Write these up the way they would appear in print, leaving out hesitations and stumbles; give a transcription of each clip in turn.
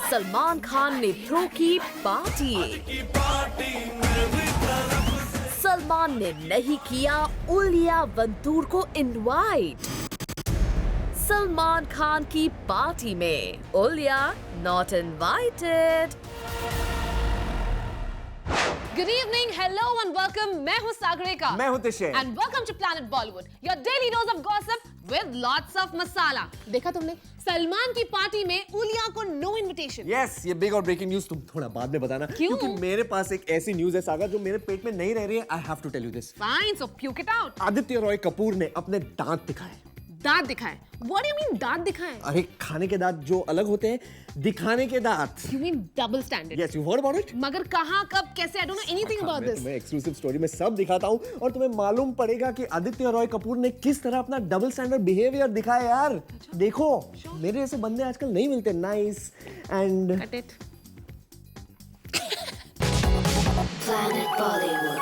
सलमान खान ने थ्रो की पार्टी। सलमान ने नहीं किया उलिया वंतूर को इनवाइट। सलमान खान की पार्टी में Iulia not invited. Good evening, hello and welcome. मैं हूँ सागरिका। मैं हूँ तिशे। And welcome to Planet Bollywood, your daily dose of gossip with lots of masala. देखा तुमने? सलमान की पार्टी में उलिया को no invitation. Yes, ये बिग और ब्रेकिंग न्यूज तुम थोड़ा बाद में बताना। क्यों? क्योंकि मेरे पास एक ऐसी न्यूज है सागर जो मेरे पेट में नहीं रह रही है। I have to tell you this. Fine, so puke it out. Aditya Roy Kapoor ने अपने दांत दिखाए। दांत दिखाए? What do you mean दांत दिखाए? अरे खाने के दांत जो अलग होते हैं, दिखाने के दांत। You mean double standard? Yes, you heard about it? मगर कहाँ कब कैसे? I don't know anything about मैं this. तुम्हें एक्सक्लूसिव स्टोरी में सब दिखाता हूँ और तुम्हें मालूम पड़ेगा कि आदित्य रॉय कपूर ने किस तरह अपना डबल स्टैंडर्ड बिहेवियर दिखाया यार। देखो, मेरे ऐसे बंदे आजकल नहीं मिलते। Nice and Cut it. Planet Bollywood।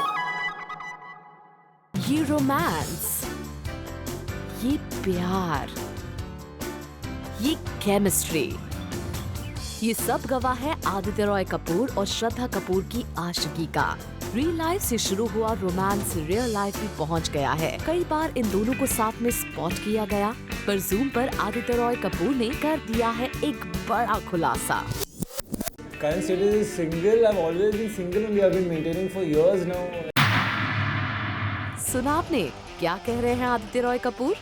ये रोमांस, ये प्यार, ये केमिस्ट्री, ये सब गवाह है आदित्य रॉय कपूर और श्रद्धा कपूर की आशिकी का। रियल लाइफ से शुरू हुआ रोमांस रियल लाइफ में पहुंच गया है। कई बार इन दोनों को साथ में स्पॉट किया गया, पर जूम पर आदित्य रॉय कपूर ने कर दिया है एक बड़ा खुलासा। Current status is single. I've always been single only. I've been maintaining for years now. सुना आपने क्या कह रहे हैं Aditya Roy Kapoor?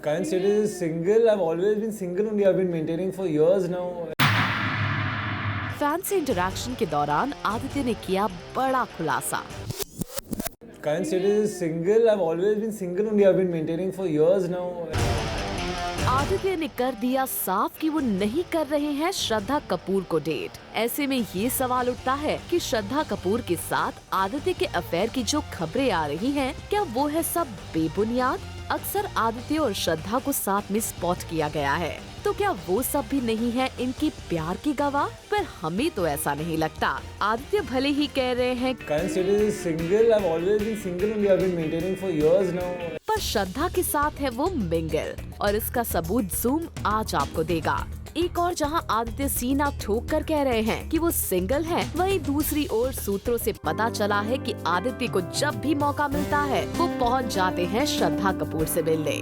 Current status is single. I've always been single only. I've been maintaining for years now. Fan से interaction के दौरान आदित्य ने किया बड़ा खुलासा। Current status is single. I've always been single only. I've been maintaining for years now. Aditya ने कर दिया साफ कि वो नहीं कर रहे हैं श्रद्धा कपूर को डेट। ऐसे में ये सवाल उठता है कि श्रद्धा कपूर के साथ आदित्य के अफेयर की जो खबरें आ रही हैं, क्या वो है सब बेबुनियाद? अक्सर आदित्य और श्रद्धा को साथ में स्पॉट किया गया है, तो क्या वो सब भी नहीं है इनकी प्यार की गवाह? पर हमें तो ऐसा नहीं लगता। आदित्य भले ही कह रहे हैं Current status is single. I've always been single only. I've been maintaining for years now. पर श्रद्धा के साथ है वो मिंगल, और इसका सबूत जूम आज आपको देगा। एक और जहां आदित्य सीना ठोक कर कह रहे हैं कि वो सिंगल हैं, वहीं दूसरी ओर सूत्रों से पता चला है कि आदित्य को जब भी मौका मिलता है वो पहुंच जाते हैं श्रद्धा कपूर से मिलने।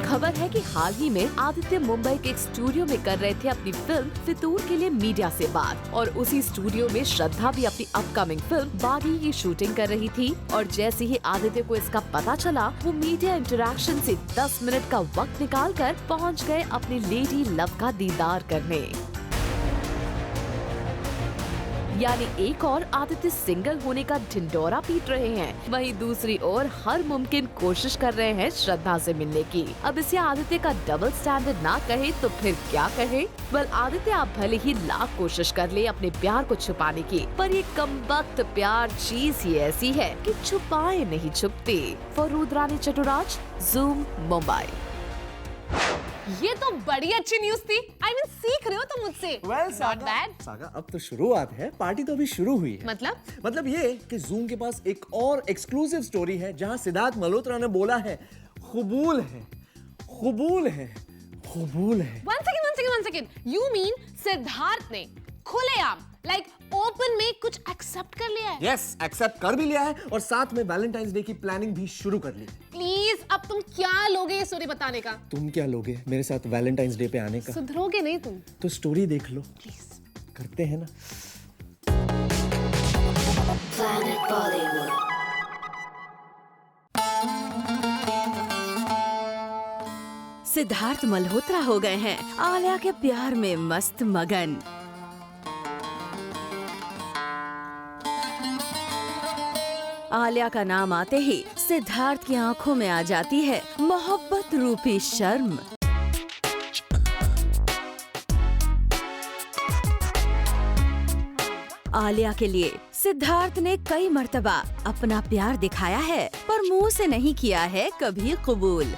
खबर है कि हाल ही में आदित्य मुंबई के एक स्टूडियो में कर रहे थे अपनी फिल्म फितूर के लिए मीडिया से बात, और उसी स्टूडियो में श्रद्धा भी अपनी अपकमिंग फिल्म बागी की शूटिंग कर रही थी। और जैसे ही आदित्य को इसका पता चला, वो मीडिया इंटरैक्शन से 10 मिनट का वक्त निकालकर पहुंच गए अपनी लेडी लव का दीदार करने। यानी एक और आदित्य सिंगल होने का ढिंढोरा पीट रहे हैं, वहीं दूसरी ओर हर मुमकिन कोशिश कर रहे हैं श्रद्धा से मिलने की। अब इसे आदित्य का डबल स्टैंडर्ड ना कहे तो फिर क्या कहे? वेल, आदित्य आप भले ही लाख कोशिश कर ले अपने प्यार को छुपाने की, पर ये कमबख्त प्यार चीज ही ऐसी है कि छुपाए नहीं छुपती। For Rudrani Chattoraj, Zoom, Mumbai. ये तो बड़ी अच्छी न्यूज थी। I mean, सीख रहे हो तुम मुझसे। Well Not bad. सागा, अब तो शुरुआत है, पार्टी तो अभी शुरू हुई है। मतलब ये कि जूम के पास एक और एक्सक्लूसिव स्टोरी है जहां सिद्धार्थ मल्होत्रा ने बोला है कबूल है, कबूल है, कबूल है। One second. You mean Siddharth ने खुलेआम लाइक ओपन में कुछ एक्सेप्ट कर लिया है? यस, एक्सेप्ट कर भी लिया है और साथ में वैलेंटाइंस डे की प्लानिंग भी शुरू कर ली। प्लीज अब तुम क्या लोगे ये स्टोरी बताने का? तुम क्या लोगे मेरे साथ वैलेंटाइंस डे पे आने का? सुधरोगे नहीं तुम। तो स्टोरी देख लो, प्लीज। करते हैं ना। Planet Bollywood। सिद्धार्थ मल्होत्रा हो गए हैं आलिया के प्यार में मस्त मगन। आलिया का नाम आते ही सिद्धार्थ की आंखों में आ जाती है मोहब्बत रूपी शर्म। आलिया के लिए सिद्धार्थ ने कई मर्तबा अपना प्यार दिखाया है, पर मुंह से नहीं किया है कभी कबूल।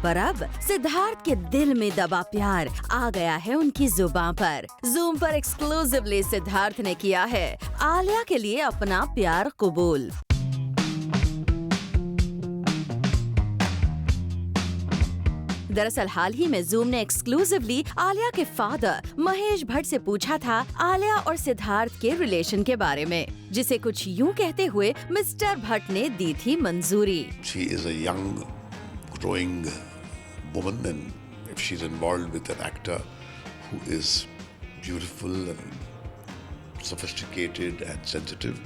पर अब सिद्धार्थ के दिल में दबा प्यार आ गया है उनकी जुबान पर। जूम पर एक्सक्लूसिवली सिद्धार्थ ने किया है आलिया के लिए अपना प्यार कबूल। दरअसल हाल ही में जूम ने एक्सक्लूसिवली आलिया के फादर महेश भट्ट से पूछा था आलिया और सिद्धार्थ के रिलेशन के बारे में, जिसे कुछ यूं कहते हुए मिस्टर भट्ट ने दी थी मंजूरी। She is a young, growing woman, and if she's involved with an actor who is beautiful and sophisticated and sensitive,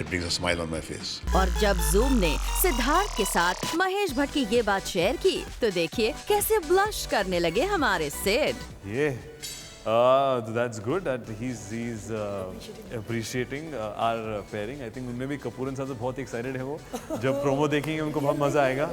it brings a smile on my face. और जब जूम ने सिद्धार्थ के साथ महेश भट्ट की ये बात शेयर की तो देखिए कैसे ब्लश करने लगे हमारे Sid. Yeah, that's good that he's appreciating our pairing. I think उनमें भी कपूर एंड सन्स बहुत एक्साइटेड है वो। जब प्रोमो देखेंगे उनको बहुत मजा आएगा।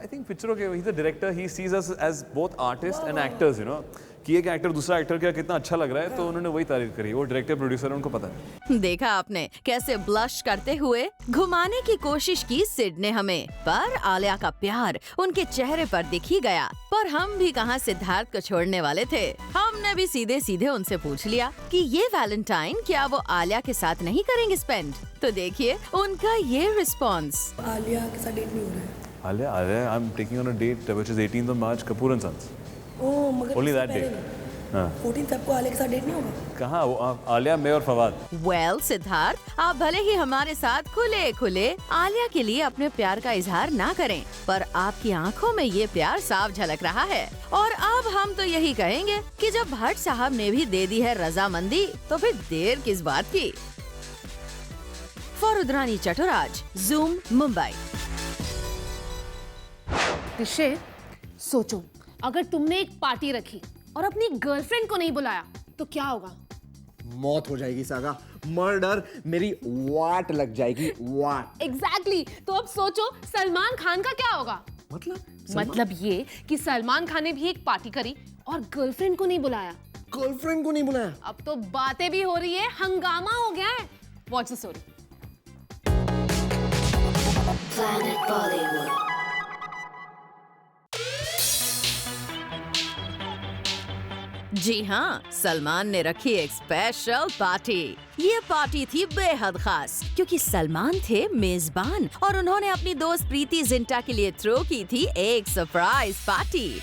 I think पिक्चरों के he's a director, he sees us as both artists and actors, you know. कि एक एक्टर दूसरा एक्टर का कितना अच्छा लग रहा है तो उन्होंने वही तारीफ करी। वो डायरेक्टर प्रोड्यूसर उनको पता है। देखा आपने कैसे ब्लश करते हुए घुमाने की कोशिश की सिड ने हमें, पर आलिया का प्यार उनके चेहरे पर दिख ही गया। पर हम भी कहां सिद्धार्थ को छोड़ने वाले थे। हमने भी सीधे सीधे उनसे पूछ लिया कि ये वैलेंटाइन क्या वो आलिया के साथ नहीं करेंगे स्पेंड। तो देखिए उनका ये रिस्पॉन्स। आलिया के साथ डेट नहीं हो रहा है। Alia, I am taking on a date which is 18th of March, Kapoor and sons. Oh, मगर Only इससे that पहले day. नहीं। हाँ। 14 Feb को आलिया के साथ डेट नहीं होगा। कहाँ वो आलिया, मैं और फवाद। वेल सिद्धार्थ, आप भले ही हमारे साथ खुले खुले आलिया के लिए अपने प्यार का इजहार ना करें, पर आपकी आंखों में ये प्यार साफ झलक रहा है। और अब हम तो यही कहेंगे कि जब भट्ट साहब ने भी दे दी है रजामंदी तो फिर देर किस बात की। For Rudrani Chattoraj, Zoom, Mumbai. ऋषि, सोचो अगर तुमने एक पार्टी रखी और अपनी गर्लफ्रेंड को नहीं बुलाया तो क्या होगा? मौत हो जाएगी सागा, मर्डर, मेरी वाट लग जाएगी, वाट। एग्जैक्टली। तो अब सोचो सलमान खान का क्या होगा? मतलब ये कि सलमान खान ने भी एक पार्टी करी और गर्लफ्रेंड को नहीं बुलाया। गर्लफ्रेंड को नहीं बुलाया? अब तो बातें भी हो रही है, हंगामा हो गया है। Watch the story. जी हाँ, सलमान ने रखी एक स्पेशल पार्टी। ये पार्टी थी बेहद खास क्योंकि सलमान थे मेजबान और उन्होंने अपनी दोस्त प्रीति जिंटा के लिए थ्रो की थी एक सरप्राइज पार्टी।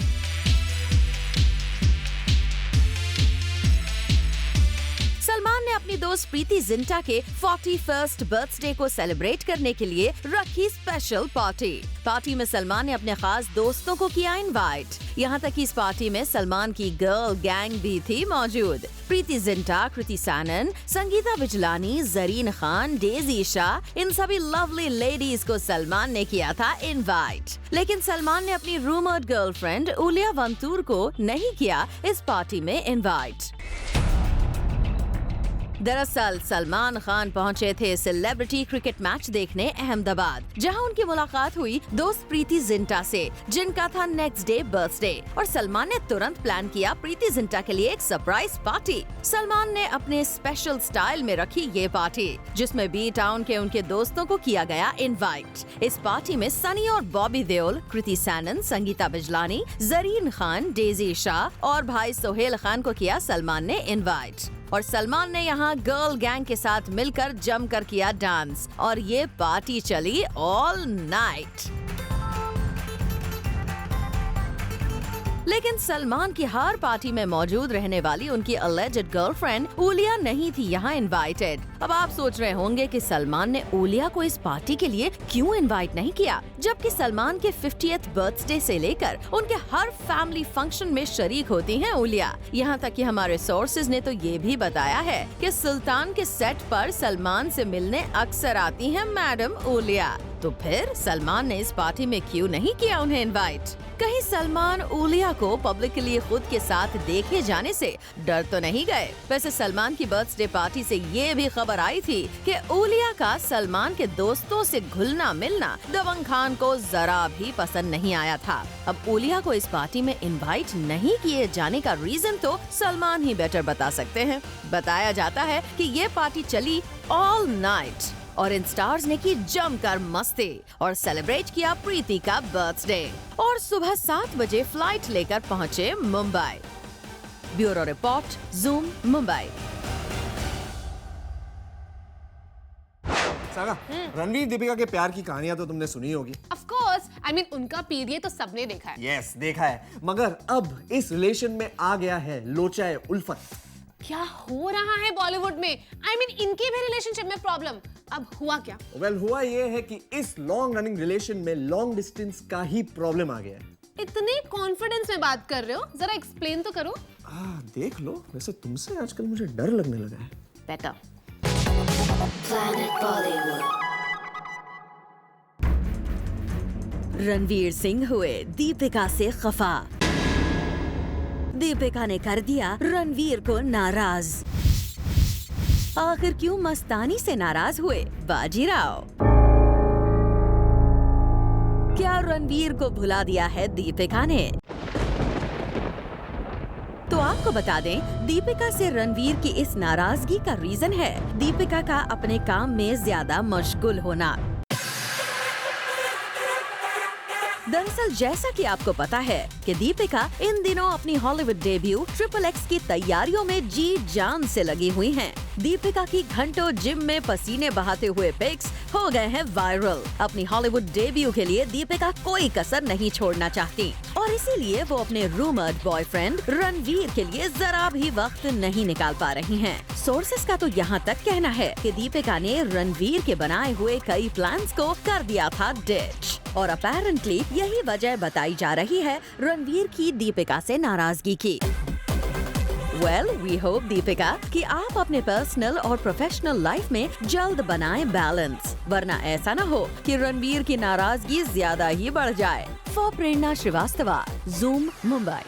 सलमान ने अपनी दोस्त प्रीति जिंटा के 41st बर्थडे को सेलिब्रेट करने के लिए रखी स्पेशल पार्टी। पार्टी में सलमान ने अपने खास दोस्तों को किया इनवाइट। यहाँ तक कि इस पार्टी में सलमान की गर्ल गैंग भी थी मौजूद। प्रीति जिंटा, कृति सैनन, संगीता बिजलानी, जरीन खान, डेजी शाह, इन सभी लवली लेडीज को सलमान ने किया था इनवाइट। लेकिन सलमान ने अपनी रूमर्ड गर्लफ्रेंड उलिया वंतूर को नहीं किया इस पार्टी में इनवाइट। दरअसल सलमान खान पहुंचे थे सेलिब्रिटी क्रिकेट मैच देखने अहमदाबाद, जहां उनकी मुलाकात हुई दोस्त प्रीति जिंटा से, जिनका था नेक्स्ट डे बर्थडे। और सलमान ने तुरंत प्लान किया प्रीति जिंटा के लिए एक सरप्राइज पार्टी। सलमान ने अपने स्पेशल स्टाइल में रखी ये पार्टी, जिसमें बी टाउन के उनके दोस्तों को किया गया इनवाइट। इस पार्टी में सनी और बॉबी देओल, कृति सैनन, संगीता बिजलानी, जरीन खान, डेजी शाह और भाई सोहेल खान को किया सलमान ने इनवाइट। और सलमान ने यहाँ गर्ल गैंग के साथ मिलकर जमकर किया डांस और ये पार्टी चली ऑल नाइट। लेकिन सलमान की हर पार्टी में मौजूद रहने वाली उनकी अलेज्ड गर्लफ्रेंड उलिया नहीं थी यहाँ इनवाइटेड। अब आप सोच रहे होंगे कि सलमान ने उलिया को इस पार्टी के लिए क्यों इनवाइट नहीं किया, जबकि सलमान के 50th बर्थडे से लेकर उनके हर फैमिली फंक्शन में शरीक होती हैं उलिया। यहाँ तक कि हमारे सोर्सेज ने तो ये भी बताया है कि सुल्तान के सेट पर सलमान से मिलने अक्सर आती हैं मैडम उलिया। तो फिर सलमान ने इस पार्टी में क्यों नहीं किया उन्हें इनवाइट? कहीं सलमान उलिया को पब्लिकली खुद के साथ देखे जाने से डर तो नहीं गए? वैसे सलमान की बर्थडे पार्टी से ये भी खबर आई थी कि उलिया का सलमान के दोस्तों से घुलना मिलना दबंग खान को जरा भी पसंद नहीं आया था। अब उलिया को इस पार्टी में इनवाइट नहीं किए जाने का रीजन तो सलमान ही बेटर बता सकते हैं। बताया जाता है कि ये पार्टी चली ऑल नाइट और इन स्टार्स ने की जमकर मस्ती और सेलिब्रेट किया प्रीति का बर्थडे और सुबह 7 बजे फ्लाइट लेकर पहुंचे Mumbai. Bureau report, zoom, Mumbai. Saga, Ranveer Deepika के प्यार की कहानियां तो तुमने सुनी होगी। Of course, I mean, उनका पीरियड तो सबने देखा है। यस देखा है, मगर अब इस रिलेशन में आ गया है लोचाए उल्फत। क्या हो रहा है बॉलीवुड में? I mean, इनके भी रिलेशनशिप में प्रॉब्लम। अब हुआ क्या? वेल हुआ ये है कि इस लॉन्ग रनिंग रिलेशन में लॉन्ग डिस्टेंस का ही प्रॉब्लम आ गया है। इतने कॉन्फिडेंस में बात कर रहे हो, जरा एक्सप्लेन तो करो। देख लो, वैसे तुमसे आजकल मुझे डर लगने लगा है। बेटर। रणवीर सिंह हुए दीपिका से खफा। दीपिका ने कर दिया रणवीर को नाराज। आखिर क्यों मस्तानी से नाराज हुए बाजीराव? क्या रणवीर को भुला दिया है दीपिका ने? तो आपको बता दें, दीपिका से रणवीर की इस नाराजगी का रीजन है दीपिका का अपने काम में ज्यादा मशगूल होना। दरअसल जैसा कि आपको पता है कि दीपिका इन दिनों अपनी हॉलीवुड डेब्यू XXX की तैयारियों में जी जान से लगी हुई हैं। दीपिका की घंटों जिम में पसीने बहाते हुए पिक्स हो गए हैं वायरल। अपनी हॉलीवुड डेब्यू के लिए दीपिका कोई कसर नहीं छोड़ना चाहती और इसीलिए वो अपने रूमर्ड बॉयफ्रेंड रणवीर के लिए जरा भी वक्त नहीं निकाल पा रही हैं। सोर्सेस का तो यहाँ तक कहना है कि दीपिका ने रणवीर के बनाए हुए कई प्लान्स को कर दिया था डिच और अपेरेंटली यही वजह बताई जा रही है रणवीर की दीपिका से नाराजगी की। वेल, वी होप दीपिका कि आप अपने पर्सनल और प्रोफेशनल लाइफ में जल्द बनाएं बैलेंस, वरना ऐसा न हो कि रणवीर की नाराजगी ज्यादा ही बढ़ जाए। For Prerna Srivastava, zoom Mumbai.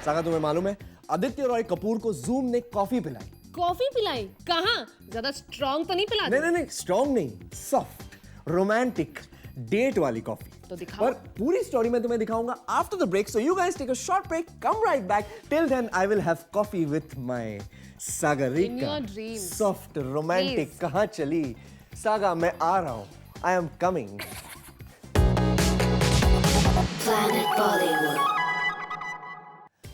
Saga, तुम्हें मालूम है आदित्य रॉय कपूर को जूम ने कॉफी पिलाई। कॉफी पिलाई? कहाँ? ज्यादा स्ट्रॉन्ग तो नहीं पिला? नहीं, स्ट्रॉन्ग नहीं, सॉफ्ट रोमांटिक डेट वाली कॉफी। तो दिखाओ। पर पूरी स्टोरी मैं तुम्हें दिखाऊंगा after the break, so you guys take a short break, come right back. Till then I will have coffee with my Sagarika. In your dreams. Soft romantic कहाँ चली सागा, मैं आ रहा हूँ, I am coming.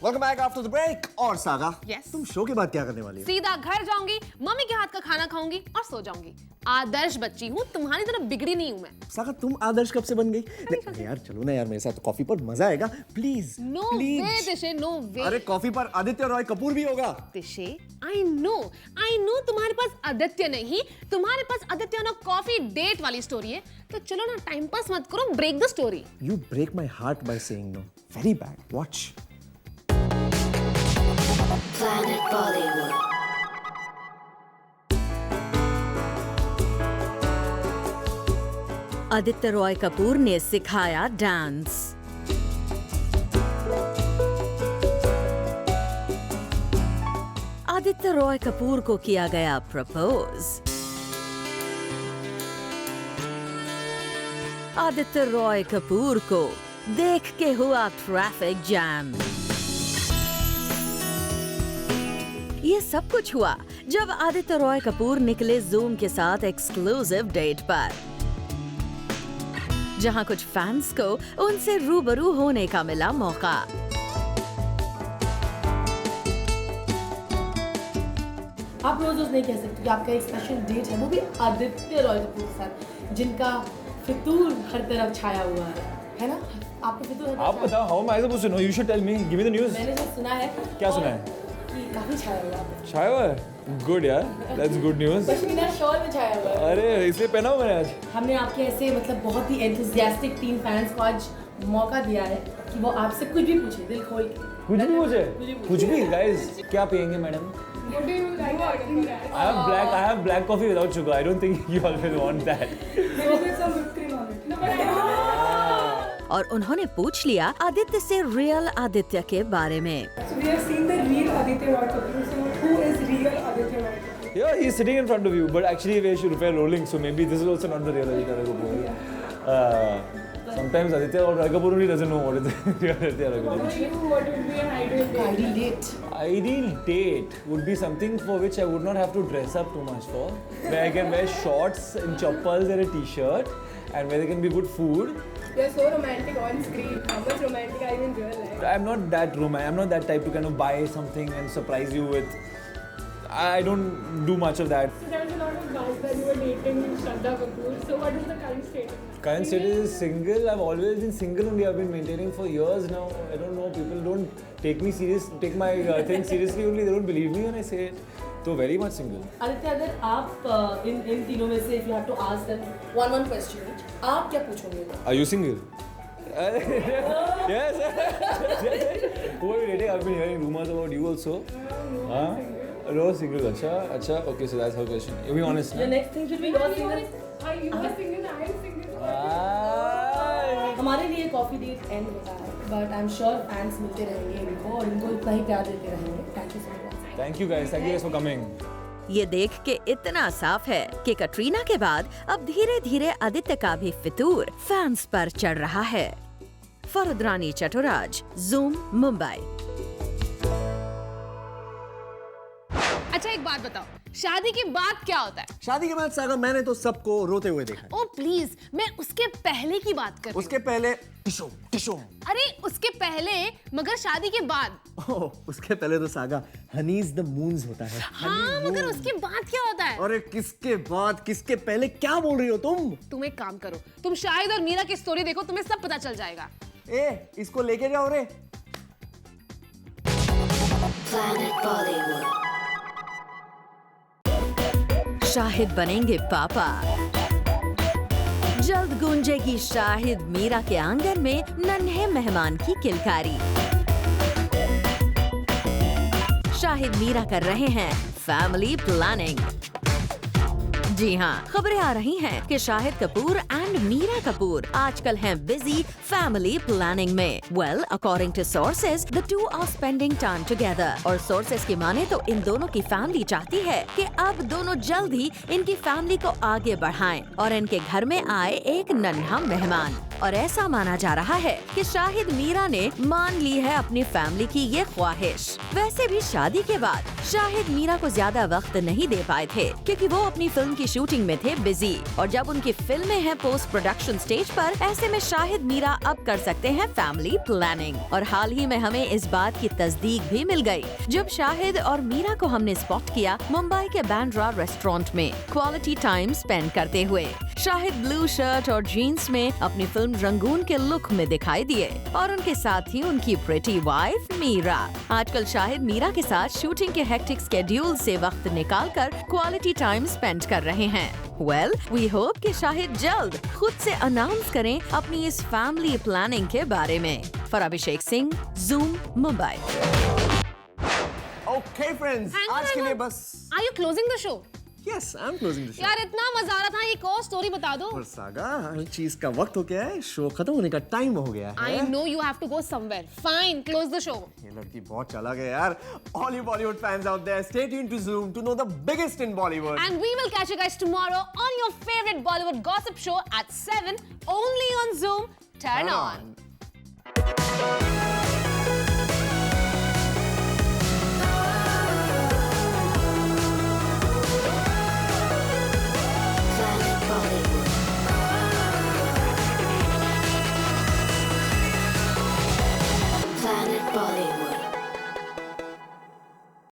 Welcome back after the break. और Saga, Yes. तुम show के बाद क्या करने वाली हो? सीधा घर जाऊंगी, मम्मी के हाथ का खाना खाऊंगी और सो जाऊंगी। आदर्श बच्ची हूँ, तुम्हारी तरह बिगड़ी नहीं हूँ मैं। सागा, तुम आदर्श कब से बन गई? नहीं, यार चलो ना यार, मेरे साथ कॉफी पर मजा आएगा, प्लीज। No please. वे दिशे, नो वे। अरे कॉफी पर आदित्य रॉय कपूर भी होगा। दिशे, आई नो तुम्हारे पास आदित्य नहीं, तुम्हारे पास आदित्य ना कॉफी डेट वाली स्टोरी है। तो चलो ना, टाइम पास मत करो, break the story. You break my heart by saying no. Very bad. Watch. Aditya Roy Kapoor ने सिखाया डांस। आदित्य रॉय कपूर को किया गया प्रपोज। आदित्य रॉय कपूर को देख के हुआ ट्रैफिक जैम। ये सब कुछ हुआ जब आदित्य रॉय कपूर निकले जूम के साथ एक्सक्लूसिव डेट पर, जहां कुछ फैंस को उनसे रूबरू होने का मिला मौका। आप रोज नहीं कह सकते कि आपका एक स्पेशल डेट है, वो भी आदित्य रॉय कपूर के साथ, जिनका फितूर हर तरफ छाया हुआ है ना? आपको फितूर हर तरफ आप बताओ, how am I supposed to know? You should tell me, give me the news. मैंने जो सुना है। क्या सुना है? कि काफी छाया हुआ है। छाया हुआ है? गुड यार, that's good news. Pashmina shawl में छाया हुआ है। अरे इसलिए पहना हूँ मैंने आज। हमने आपके ऐसे मतलब बहुत ही एंथुसियास्टिक 3 फैंस को आज मौका दिया है कि वो आपसे कुछ भी पूछे, दिल खोल के। कुछ भी मुझे? कुछ भी गाइस, क्या पियेंगे madam? I have black coffee without sugar. I don't think you all will want that. और उन्होंने पूछ लिया आदित्य से रियल आदित्य के बारे में। Yeah, he's sitting in front of you, but actually we're rolling, so maybe this is also not the real Aditya Roy Kapoor. Sometimes Aditya Roy Kapoor only doesn't know what is the real Aditya Roy Kapoor. What would be an ideal date? Ideal date would be something for which I would not have to dress up too much for, where I can wear shorts and chappals and a t-shirt, and where there can be good food. You're so romantic on screen. How much romantic are you in real life? I'm not that romantic. I'm not that type to kind of buy something and surprise you with. I don't do much of that. So there was a lot of buzz that you were dating Shraddha Kapoor. So what is the current status? Current status is single. I've always been single only. I've been maintaining for years now. I don't know. People don't take me serious. Take my thing seriously only. They don't believe me when I say it. So very much single. Aditya, अगर आप इन तीनों में से if you have to ask them one question each, आप क्या पूछोगे? Are you single? Yes. Who are you dating? I've been hearing rumors about you also. Huh? No single. अच्छा. Okay, so that's her question. You be honest. The next thing should be your single. You are single, I am single. हमारे लिए coffee date and होता है, but I am sure fans मिलते रहेंगे इनको और इनको इतना ही प्यार देते रहेंगे. Thank you so much. Thank you guys. Thank you guys for coming. ये देख के इतना साफ है कि कटरीना के बाद अब धीरे धीरे आदित्य का भी फितूर फैंस पर चढ़ रहा है. फरदरानी चटोराज, ज़ूम, मुंबई. अच्छा एक बात बताओ, शादी के बाद क्या होता है? शादी के बाद सागा मैंने तो सबको रोते हुए देखा है. ओ प्लीज, मैं उसके पहले की बात कर रही हूँ. उसके पहले टिशुम. अरे उसके पहले, मगर शादी के बाद. ओह, उसके पहले तो सागा हनीज द मून्स होता है. हाँ, मगर उसके बाद क्या होता है? अरे किसके बाद किसके पहले क्या बोल रही हो तुम? तुम एक काम करो, तुम शाहिद और मीरा की स्टोरी देखो, तुम्हें सब पता चल जाएगा. ए, इसको लेके जाओ रे. शाहिद बनेंगे पापा. जल्द गूंजेगी शाहिद मीरा के आंगन में नन्हे मेहमान की किलकारी. शाहिद मीरा कर रहे हैं फैमिली प्लानिंग. जी हाँ, खबरें आ रही हैं कि शाहिद कपूर एंड मीरा कपूर आजकल हैं बिजी फैमिली प्लानिंग में. Well, according to sources, the two are spending time together. और सोर्सेज की माने तो इन दोनों की फैमिली चाहती है कि अब दोनों जल्द ही इनकी फैमिली को आगे बढ़ाएं और इनके घर में आए एक नन्हा मेहमान. और ऐसा माना जा रहा है कि शाहिद मीरा ने मान ली है अपनी फैमिली की ये ख्वाहिश. वैसे भी शादी के बाद शाहिद मीरा को ज्यादा वक्त नहीं दे पाए थे क्योंकि वो अपनी फिल्म की शूटिंग में थे बिजी. और जब उनकी फिल्में हैं पोस्ट प्रोडक्शन स्टेज पर, ऐसे में शाहिद मीरा अब कर सकते हैं फैमिली प्लानिंग. और हाल ही में हमें इस बात की तस्दीक भी मिल गई जब शाहिद और मीरा को हमने स्पॉट किया मुंबई के बैंड्रा रेस्टोरेंट में क्वालिटी टाइम स्पेंड करते हुए. शाहिद ब्लू शर्ट और जीन्स में अपनी फिल्म रंगून के लुक में दिखाई दिए और उनके साथ ही उनकी प्रिटी वाइफ मीरा. आजकल शाहिद मीरा के साथ शूटिंग के हेक्टिक स्केड्यूल से वक्त निकालकर क्वालिटी टाइम स्पेंड कर रहे हैं. वेल, वी होप कि शाहिद जल्द खुद से अनाउंस करें अपनी इस फैमिली प्लानिंग के बारे में. For Abhishek Singh, zoom, Mumbai. Okay friends, आज के लिए बस. Are you closing the show? Yes, I'm closing the show. यार इतना मजा आ रहा था, एक और स्टोरी बता दो. और सागा, हर चीज का वक्त हो गया है, शो खत्म होने का टाइम हो गया है. I know you have to go somewhere. Fine, close the show. ये लड़की बहुत चला गया यार. All you Bollywood fans out there, stay tuned to Zoom to know the biggest in Bollywood. And we will catch you guys tomorrow on your favorite Bollywood gossip show at 7, only on Zoom. Turn on.